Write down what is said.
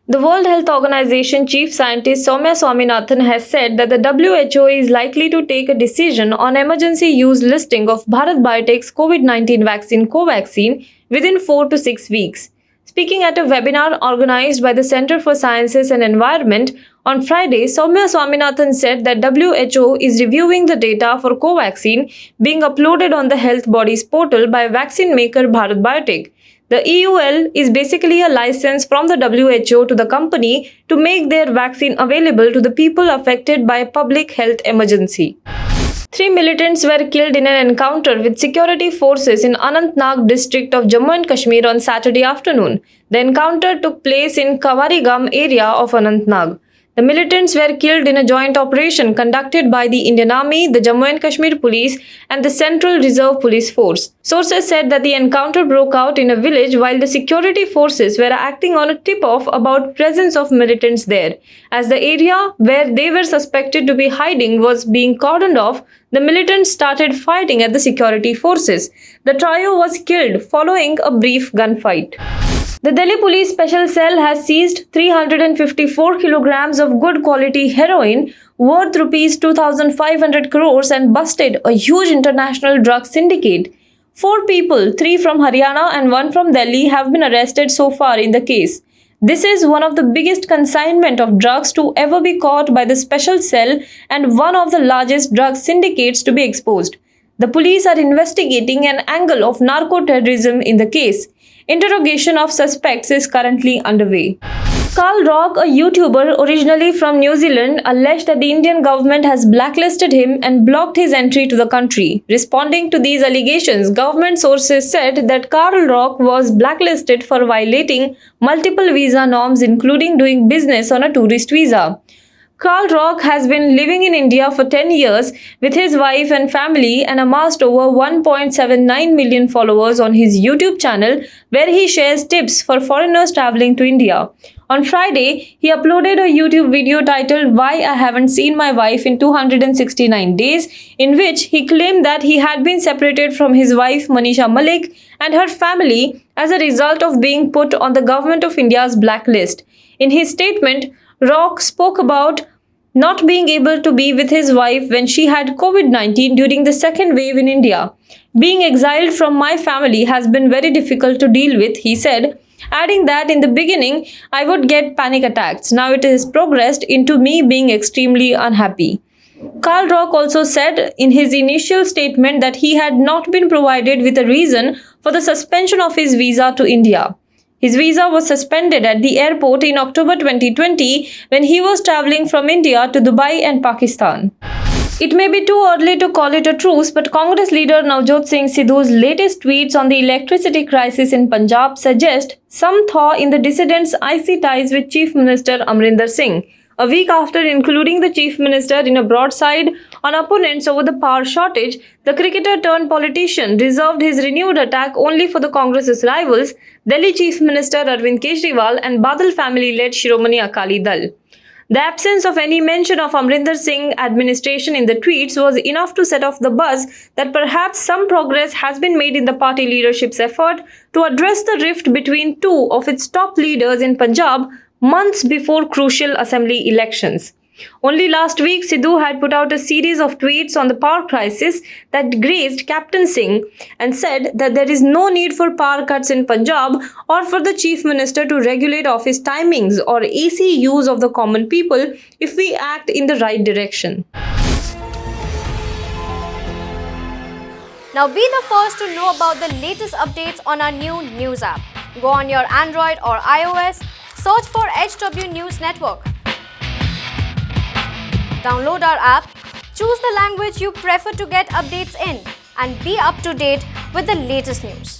The World Health Organization chief scientist Soumya Swaminathan has said that the WHO is likely to take a decision on emergency use listing of Bharat Biotechs Covid19 vaccine Covaxin within 4 to 6 weeks. Speaking at a webinar organized by the Center for Sciences and Environment on Friday, Soumya Swaminathan said that WHO is reviewing the data for Covaxin being uploaded on the health body's portal by vaccine maker Bharat Biotech. The EUL is basically a license from the WHO to the company to make their vaccine available to the people affected by a public health emergency. 3 militants were killed in an encounter with security forces in Anantnag district of Jammu and Kashmir on Saturday afternoon. The encounter took place in Kawarigam area of Anantnag. The militants were killed in a joint operation conducted by the Indian Army, the Jammu and Kashmir Police and the Central Reserve Police Force. Sources said that the encounter broke out in a village while the security forces were acting on a tip-off about presence of militants there. As the area where they were suspected to be hiding was being cordoned off, the militants started fighting at the security forces. The trio was killed following a brief gunfight. The Delhi Police Special Cell has seized 354 kilograms of good quality heroin worth Rs 2,500 crores and busted a huge international drug syndicate. 4 people, 3 from Haryana and 1 from Delhi, have been arrested so far in the case. This is one of the biggest consignment of drugs to ever be caught by the Special Cell and one of the largest drug syndicates to be exposed. The police are investigating an angle of narco-terrorism in the case. Interrogation of suspects is currently underway. Karl, a YouTuber originally from New Zealand, alleged that the Indian government has blacklisted him and blocked his entry to the country. Responding to these allegations, government sources said that Karl was blacklisted for violating multiple visa norms, including doing business on a tourist visa. Karl has been living in India for 10 years with his wife and family and amassed over 1.79 million followers on his YouTube channel, where he shares tips for foreigners traveling to India. On Friday, he uploaded a YouTube video titled "Why I Haven't Seen My Wife in 269 Days", in which he claimed that he had been separated from his wife Manisha Malik and her family as a result of being put on the Government of India's blacklist. In his statement, Rock spoke about not being able to be with his wife when she had COVID-19 during the second wave in India. "Being exiled from my family has been very difficult to deal with," he said, adding that in the beginning, I would get panic attacks. Now it has progressed into me being extremely unhappy. Karl also said in his initial statement that he had not been provided with a reason for the suspension of his visa to India. His visa was suspended at the airport in October 2020 when he was traveling from India to Dubai and Pakistan. It may be too early to call it a truce, but Congress leader Navjot Singh Sidhu's latest tweets on the electricity crisis in Punjab suggest some thaw in the dissidents' icy ties with Chief Minister Amrinder Singh. A week after including the Chief Minister in a broadside on opponents over the power shortage, the cricketer turned politician reserved his renewed attack only for the Congress's rivals, Delhi Chief Minister Arvind Kejriwal and Badal family-led Shiromani Akali Dal. The absence of any mention of Amrinder Singh administration in the tweets was enough to set off the buzz that perhaps some progress has been made in the party leadership's effort to address the rift between two of its top leaders in Punjab months before crucial assembly elections. Only last week, Sidhu had put out a series of tweets on the power crisis that grazed Captain Singh and said that there is no need for power cuts in Punjab or for the Chief Minister to regulate office timings or AC use of the common people if we act in the right direction. Now be the first to know about the latest updates on our new news app. Go on your Android or iOS, search for HW News Network. Download our app, choose the language you prefer to get updates in, and be up to date with the latest news.